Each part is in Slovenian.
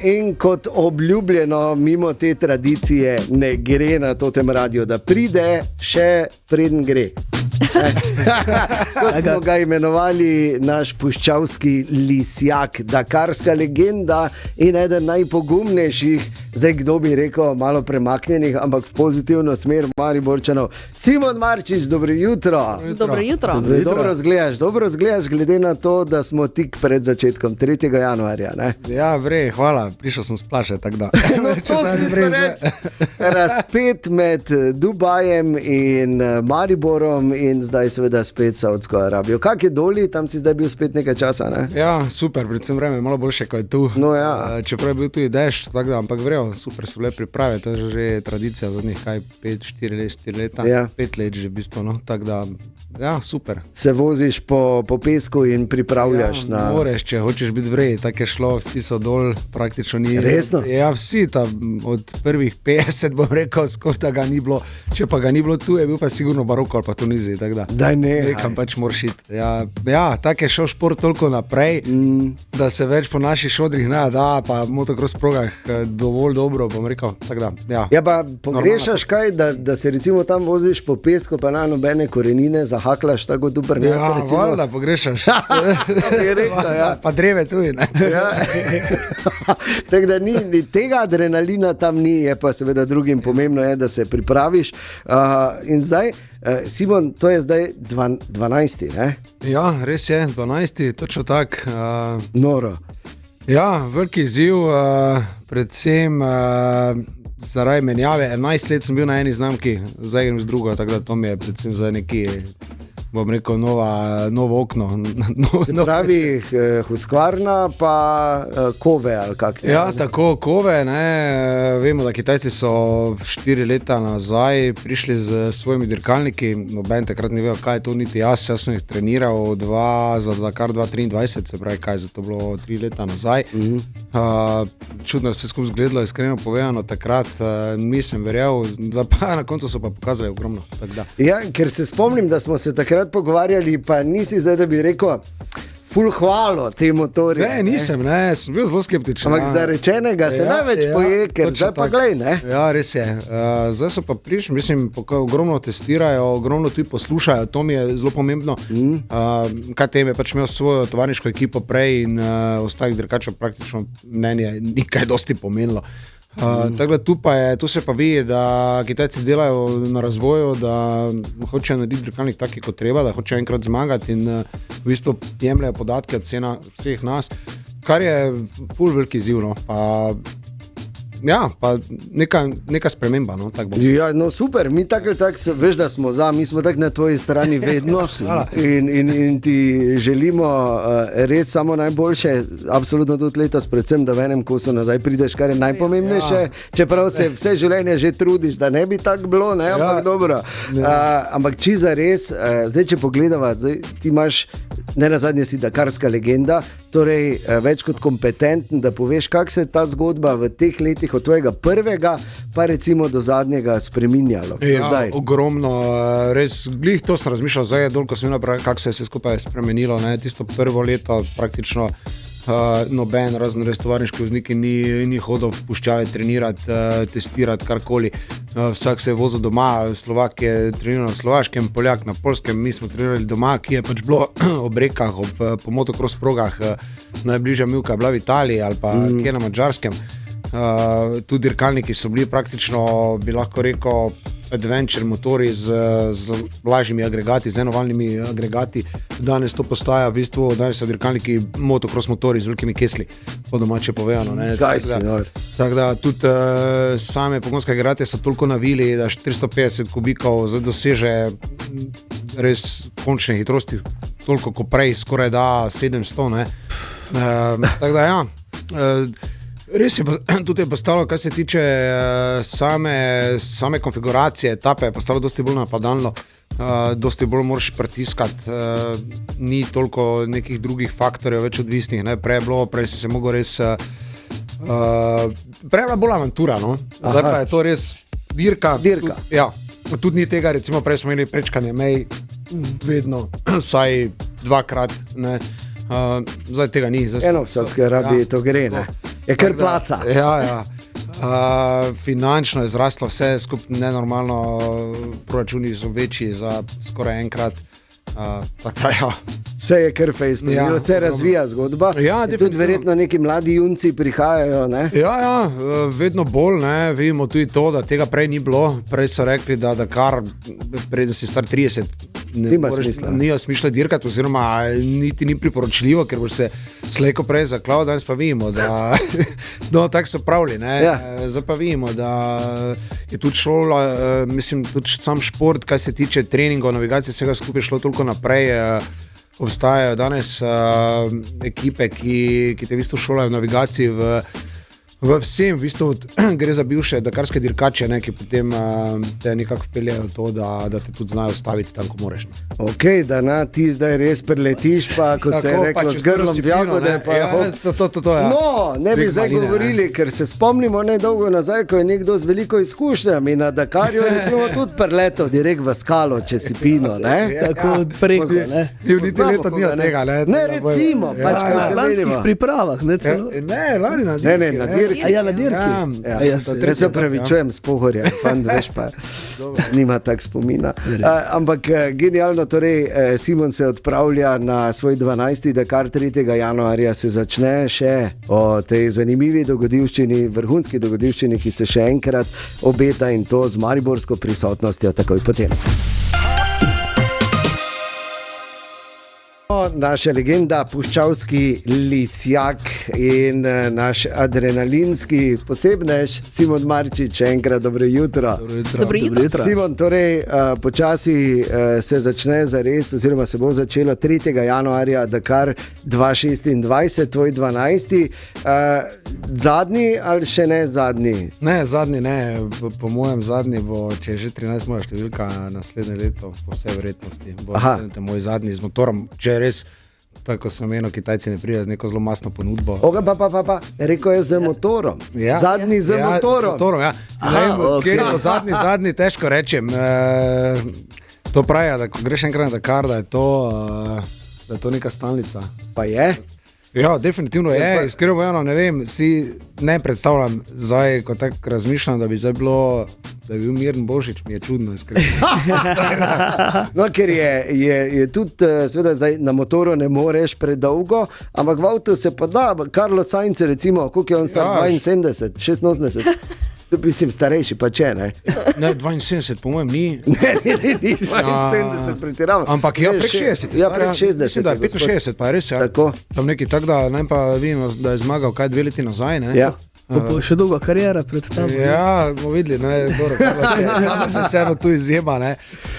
in kot obljubljeno, mimo te tradicije ne gre na Totem Radio, da pride še preden gre. Kot smo ga imenovali, naš puščavski lisjak, dakarska legenda in eden najpogumnejših, zdaj kdo bi rekel, malo premaknjenih, ampak v pozitivno smer Mariborčanov. Simon Marčič, dobro jutro. Dobro jutro. Dobro zgledaš, glede na to, da smo tik pred začetkom 3. januarja. Ne? Ja, vrej, hvala, prišel sem splašati, tako da. No, to smisel reči. Razpet med Dubajem in Mariborom in zdaj seveda spet Saudsko Arabijo. Kak je doli, tam si zdaj bil spet nekaj časa, ne? Ja, super, predvsem vreme, malo boljše, kot je tu. No, ja. Čeprav je bil tu dež, tako da, ampak vrejo, super so bile priprave, to je že tradicija zadnjih, 4 leta, ja. 5 let že v bistvu, no, tako da, ja, super. Se voziš po pesku in pripravljaš na... Moreš, če hočeš biti vrej, tako je šlo, vsi so dol, praktično ni... Resno? Ja, vsi, od prvih 50, bom rekel, skoro da ga ni bilo, če pa ga ni bilo tu, je bil pa sigurno Maroko ali pa Tuniziji, tako da. Daj ne. Nekam pač moraš iti. Ja, tako je šel šport toliko naprej, da se več po naših šodrih ne da, pa motocross progah dovolj dobro, bom rekel, tako da, ja. Ja, pa pogrešaš kaj, da se recimo tam voziš po pesku, pa na nobene korenine zahaklaš tako duper nas, ja, recimo. Ja, valjda, pogrešaš. Je rekel, ja. Pa dreve tudi, ne. Ja. Tako da ni tega adrenalina tam ni, je pa seveda drugim pomembno je, da se pripraviš. In zdaj, Simon, to je zdaj 12. ne? Ja, res je, 12. točno tak. Noro. Ja, veliki izziv, predvsem zaradi menjave. 11 let sem bil na eni znamki, zdaj grem z drugo, tako da to mi je predvsem zdaj neki, bom rekel, novo okno. Se pravi, Husqvarna pa Kove ali kak? Ja, tako, Kove, ne, vemo, da Kitajci so 4 leta nazaj prišli z svojimi dirkalniki, noben takrat ni vedel, kaj je to, niti jaz sem jih treniral za Dakar 2023, se pravi, kaj je to bilo 3 leta nazaj. Čudno je vse skupaj izgledalo, iskreno povedano, takrat nisem verjel, pa na koncu so pa pokazali ogromno. Ja, ker se spomnim, da smo se takrat pogovarjali, pa nisi zdaj, da bi rekel ful hvalo te motorje. Ne, nisem, sem bil zelo skeptičen. Ampak zarečenega se največ poje, ker zdaj pa glej, ne? Ja, res je. Zdaj so pa prišli, mislim, ogromno testirajo, ogromno tudi poslušajo, to mi je zelo pomembno. KTM je pač imel svojo tovarniško ekipo prej in ostalih dirkačev praktično mnenje ni kaj dosti pomenilo. Tako da tu se pa vidi, da Kitajci delajo na razvoju, da hočejo narediti dirkalnik taki kot treba, da hočejo enkrat zmagati in v bistvu jemljajo podatke od vseh nas, kar je ful veliki izziv, no. Ja, pa neka sprememba, no, tako bo. Ja, no super, mi tako veš, da smo mi smo tako na tvoji strani vedno in ti želimo res samo najboljše, absolutno tudi letos, predvsem, da v enem kosu nazaj prideš, kar je najpomembnejše, čeprav se vse življenje že trudiš, da ne bi tako bilo, ne, ampak dobro. Ampak čiza res, zdaj, če pogledava, zdaj ti imaš, ne nazadnje si dakarska legenda, torej več kot kompetenten, da poveš, kak se je ta zgodba v teh letih od tvojega prvega, pa recimo do zadnjega spreminjalo. Ja, ogromno, res, glih to sem razmišljal, zdaj je dolgo, ko sem imel, kako se je vse skupaj spremenilo, ne, tisto prvo leto praktično noben razen res tovarniški vozniki ni hodil v puščave trenirati, testirati karkoli. Vsak se je vozil doma, Slovak je treniral na Slovaškem, Poljak na Poljskem, mi smo trenirali doma, ki je pač bilo ob rekah, po motocross progah, najbližja milka je bila v Italiji ali pa kje na Madžarskem. Tudi dirkalniki so bili praktično, bi lahko rekel, adventure motori z lažjimi agregati, z enovalnimi agregati. Danes to postaja v bistvu, danes so dirkalniki motocross motori z velikimi kesli, po domače povedano. Tako da tudi same pogonske agregate so toliko navili, da 450 kubikov doseže res končne hitrosti, toliko kot prej, skoraj da 700, ne. Tako da ja, res je, tudi je postalo, kar se tiče same konfiguracije etape, je postalo dosti bolj napadalno, dosti bolj moraš pritiskati, ni toliko nekih drugih faktorjev več odvisnih, ne, prej si se mogel res, prej je bila bolj avantura, no, zdaj pa je to res dirka. Ja, tudi ni tega, recimo prej smo imeli prečkanje mej, vedno, vsaj 2-krat, ne. Zdaj tega ni. Eno v Saudski Arabiji to gre, ne? Je kar placa. Ja. Finančno je zraslo vse skupaj nenormalno, proračuni so večji za skoraj enkrat. Vse je kar Facebook, vse razvija zgodba. Tudi verjetno neki mladi junci prihajajo. Ne? Ja, vedno bolj. Ne? Vidimo tudi to, da tega prej ni bilo. Prej so rekli, da kar prej, da si star 30, nima smisla dirkati, oziroma niti ni priporočljivo, ker boš se slejko prej zaklal. Danes pa vidimo, da tako so pravili. Zdaj pa vidimo, da je tudi šola, mislim, tudi sam šport, kaj se tiče treningov, navigacije, vsega skupaj šlo toliko naprej. Obstajajo danes ekipe, ki te v bistvu šolajo v navigaciji v vsem, v bistvu gre za bivše dakarske dirkače, ki potem te nekako vpeljajo to, da te tudi znajo staviti tam, ko moreš. Ok, da ti zdaj res preletiš, pa kot se je reklo, z grlom v jagode. No, ne bi zdaj govorili, ker se spomnimo nedolgo nazaj, ko je nekdo z veliko izkušnjami na Dakarju, recimo tudi preletel direkt v skalo, če si pino, ne? Tako preko, ne? Niti leta dneva tega, ne? Ne, recimo, pač kaj se lanskih pripravah, ne celo. Ne, lani na dirki. Ne, na dirki. Ja, na dirki. Res se pravičujem s Pohorja, fant, veš pa, nima tak spomina. Ampak genialno, torej Simon se odpravlja na svoj 12. Dakar, 3. januarja se začne še o tej zanimivi dogodivščini, vrhunski dogodivščini, ki se še enkrat obeta in to z mariborsko prisotnostjo takoj potem. Naša legenda, puščavski lisjak in naš adrenalinski posebnež Simon Marčič, enkrat dobro jutro. Dobro jutro. Simon, torej počasi se začne zares, oziroma se bo začelo 3. januarja Dakar 2026, tvoj 12. Zadnji ali še ne zadnji? Ne, zadnji ne, po mojem zadnji bo, če je že 13 moja številka naslednje leto, po vsej verjetnosti, bo moj zadnji z motorom, če res, tako sem menil, Kitajci ne prijajo z neko zelo masno ponudbo. Pa, rekel je z motorom. Ja. Zadnji z motorom. Kjer je to zadnji, težko rečem. To pravi, da ko greš enkrat na Dakar, da je to neka stalnica. Pa je? Ja, definitivno je. Iskreno povedano, ne vem, si ne predstavljam zdaj, ko tako razmišljam, da bi zdaj bilo, da bi bil Miren Božič, mi je čudno, iskreno. No, ker je tudi, seveda zdaj na motoru ne moreš predolgo, ampak v avtu se pa da, Carlos Sainz recimo, koliko je on star, 72, 86? Mislim, starejši pa če, ne? Ne, 72, po mojem, ni. Ne, 72 pretiravam. Ampak ja, prek 60. Ja, prek 60. Mislim, da je 65, pa je res, ja. Tako. Tam neki tak, da ne pa vidim, da je zmagal kaj 2 leti nazaj, ne? Ja. Pa še dolga karijera pred tam. Ja, bomo videli, ne, dobro, da se vseeno tu izjema, ne.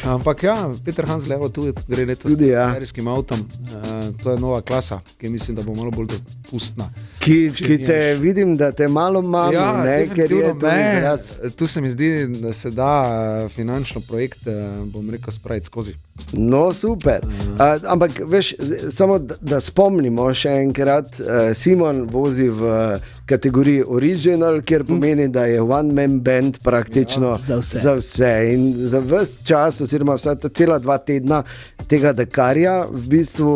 Ampak ja, Peter Hansel, evo tu gre letos s serijskim avtom, to je nova klasa, ki mislim, da bo malo bolj dopustna. Ki te vidim, da te malo mami, ne, ker je to izraz. Tu se mi zdi, da se da finančno projekt, bom rekel, spraviti skozi. No, super. Ampak, veš, samo da spomnimo še enkrat, Simon vozi v kategoriji Original, kjer pomeni, da je one-man band praktično za vse. In za ves čas, oziroma vsa ta cela 2 tedna tega Dakarja, v bistvu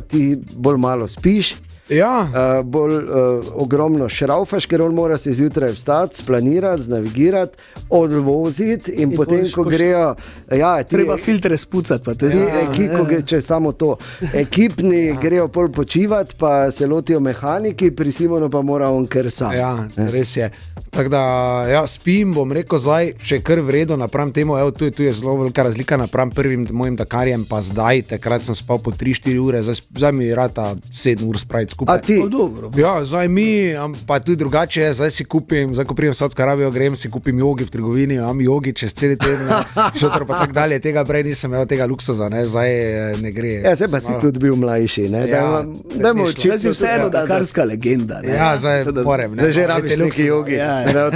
ti bolj malo spiš. Ja. Bolj ogromno šraufaš, ker on mora se zjutraj vstati, splanirati, znavigirati, odvoziti in potem, ko grejo... Treba filtre spucati, pa to je... Če samo to. Ekipni grejo pol počivati, pa se lotijo mehaniki, pri Simonu pa mora on kar sam. Ja, res je. Tako da, ja, spim, bom rekel zdaj, še kar vredo napram temu, evo, tu je zelo velika razlika napram prvim mojim Dakarjem, pa zdaj, takrat sem spal po 3-4 ure, zdaj mi rata 7 ur spraviti skupaj. A ti? Ja, zdaj mi, pa tudi drugače, zdaj si kupim, zdaj ko prijem v Saudsko Arabijo, grem si kupim jogi v trgovini, imam jogi čez cel teden, šotor pa tak dalje, tega prej nisem imel tega luksuza, ne, zdaj ne gre. Ja, zdaj pa si tudi bil mlajši, ne, dajmo očiti. Zdaj si vseeno dakarska legenda, ne. Ja, zdaj morem, ne. Zdaj že rabiš neki jogi,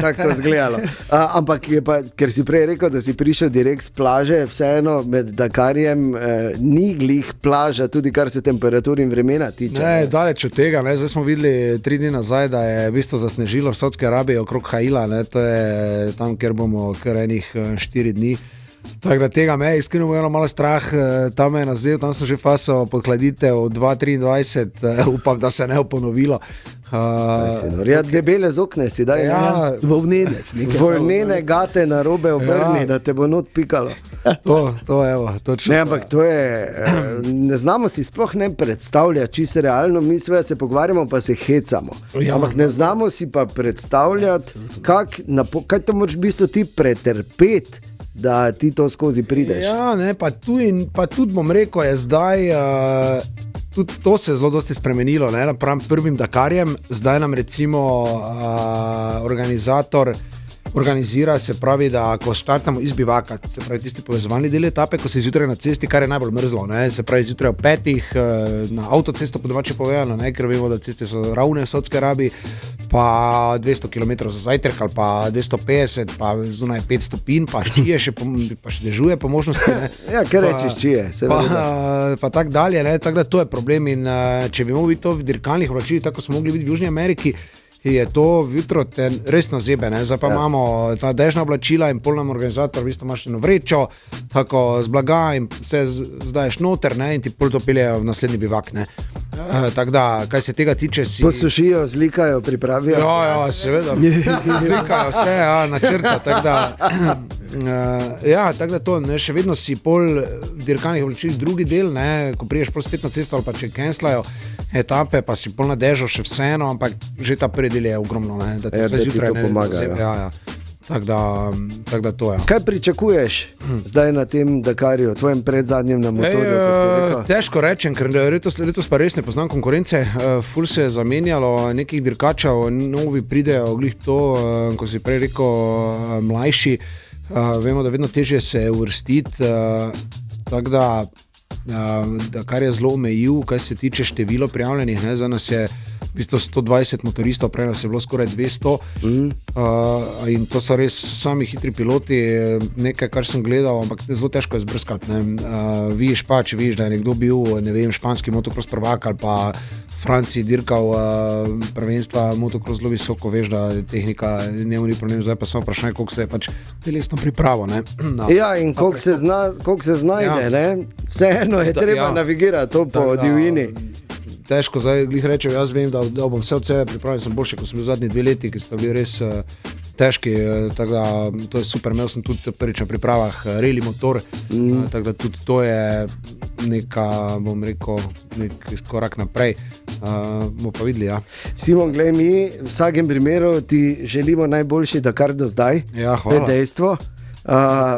tako to izgledalo. Ampak je pa, ker si prej rekel, da si prišel direkt z plaže, vseeno med Dakarjem ni glih plaža, tudi kar se temperatur in vremena tiče. Ne, daleč od tega, ne, zdaj smo videli 3 dni nazaj, da je v bistvu zasnežilo v Saudski Arabiji okrog Haila, ne, to je tam, kjer bomo kar enih 4 dni. Tako da tega me je iskreno malo strah, tam me je nazdel, tam sem že faso podhladitev 2-23, upam, da se ne bo ponovilo. Ja, debele zokne si daj. Ja, Volnenec. Volnene gate na robe obrni, da te bo not pikalo. to evo, točno. Ne, ampak to je, ne znamo si sploh ne predstavljati, čisto realno, mi sve se pogovarjamo, pa se hecamo. Ja, Ampak ne znamo si pa predstavljati, kaj to moraš v bistvu ti pretrpeti, da ti to skozi prideš. Ja, ne, pa tudi bom rekel, je zdaj, tudi to se je zelo dosti spremenilo, ne, napram prvim Dakarjem, zdaj nam recimo organizator organizira, se pravi, da ko štartamo iz bivaka, se pravi tisti povezovalni del etape, ko si zjutraj na cesti, kar je najbolj mrzlo, ne, se pravi zjutraj ob 5 na avtocesto po domače povedano, ne, ker vemo, da ceste so ravne v Saudski Arabiji, pa 200 km za zajtrk ali pa 250, pa zunaj 5 stopinj, pa ščije še, pa še dežuje po možnosti. Ne. Ja, kaj rečeš čije, seveda. Pa tak dalje, ne, tako da to je problem in če bi mogli biti to v dirkalnih oblačilih, tako smo mogli biti v Južni Ameriki, je to jutro res na zebe, ne? Zdaj pa imamo ta dežna oblačila in pol nam organizator, v bistvu imaš eno vrečo, tako z blaga in vse zdaješ noter, ne? In ti pol to peljejo v naslednji bivak, ne? Tako da, kaj se tega tiče si... Posušijo, zlikajo, pripravijo. Ja, seveda, zlikajo vse, načrta, tako da... tako da to, ne, še vedno si pol v dirkalnih oblačilih drugi del, ne, ko priješ pol spet na cesto ali pa če canslajo etape, pa si pol na dežu še vseeno, ampak že ta prvi del je ogromno, ne, da ti vse zjutraj to pomaga. Tako da to je. Kaj pričakuješ zdaj na tem Dakarju, tvojem predzadnjem na motorju? Težko rečem, ker letos pa res ne poznam konkurence, ful se je zamenjalo nekih dirkačev, novi pridejo, glih to, ko si prej rekel, mlajši, vemo, da vedno težje se uvrstiti, tako da kar je zelo omejil, kaj se tiče število prijavljenih, ne, za nas je v bistvu 120 motoristov, prej nas je bilo skoraj 200 in to so res sami hitri piloti, nekaj, kar sem gledal, ampak zelo težko je zbrskati, ne. Vidiš pa, če vidiš, da je nekdo bil, ne vem, španski motocross prvak ali pa Franciji dirkal prvenstva motocross zelo visoko, veš, da tehnika njemu ni problem, zdaj pa samo vprašanje, koliko se je pač telesno pripravo, ne. Ja, in koliko se znajde, ne. Vseeno je treba navigirati to po divjini. Težko zdaj glih rečem, jaz vem, da bom vse od sebe pripravljen, sem boljši, kot sem bil zadnji 2 leti, ki sta bili res težki, tako da to je super, imel sem tudi prvič na pripravah rally motor, tako da tudi to je neka, bom rekel, nek korak naprej, bomo pa videli, ja. Simon, glej, mi v vsakem primeru ti želimo najboljši Dakar do zdaj, ja, hvala. To je dejstvo.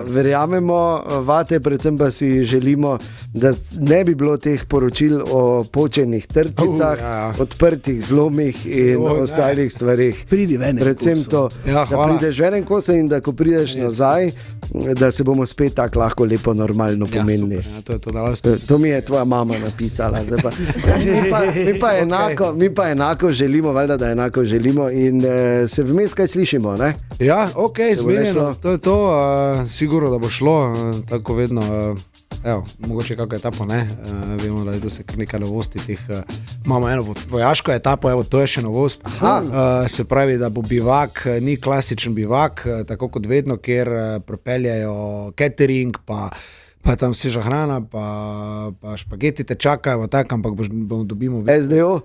Verjamemo vate, predvsem pa si želimo, da ne bi bilo teh poročil o počenih trticah, odprtih zlomih in ostalih stvarih. Pridi v enem predvsem kosu. To, ja, da prideš v enem kosu in da ko prideš nazaj, da se bomo spet tako lahko lepo normalno pomenili. To mi je tvoja mama napisala. Mi pa enako želimo, valjda, da enako želimo in se vmes kaj slišimo, ne? Ja, ok, zmenjeno, to je to. Sigurno, da bo šlo, tako vedno, evo, mogoče kako etapo, ne, vemo, da je to se kar nekaj novosti teh, imamo eno vojaško etapo, evo, to je še novost, se pravi, da bo bivak, ni klasičen bivak, tako kot vedno, kjer propeljajo catering, pa tam sveža hrana, pa špageti te čakajo, tak, ampak dobimo... SDO?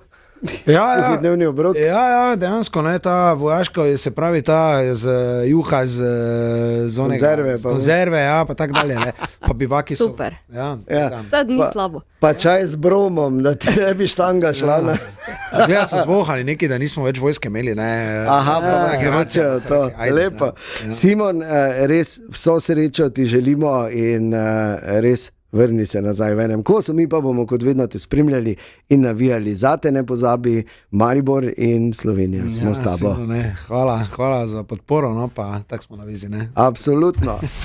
Ja, dnevni obrok. Ja, dejansko, ne, ta vojaška, se pravi ta z juha, z konzerve, ja, pa tak dalje, ne, pa bivaki so. Super. Ja. Sad ni slabo. Pa čaj z bromom, da ti ne bi štanga šla. Gleda so zvohali neki, da nismo več vojske imeli, ne. Aha, pa se hočejo to, lepo. Simon, res vso srečo ti želimo in res vrni se nazaj v enem kosu, mi pa bomo kot vedno te spremljali in navijali zate, ne pozabi, Maribor in Slovenija smo s tabo. Hvala za podporo, no pa tak smo na vizi, ne. Absolutno.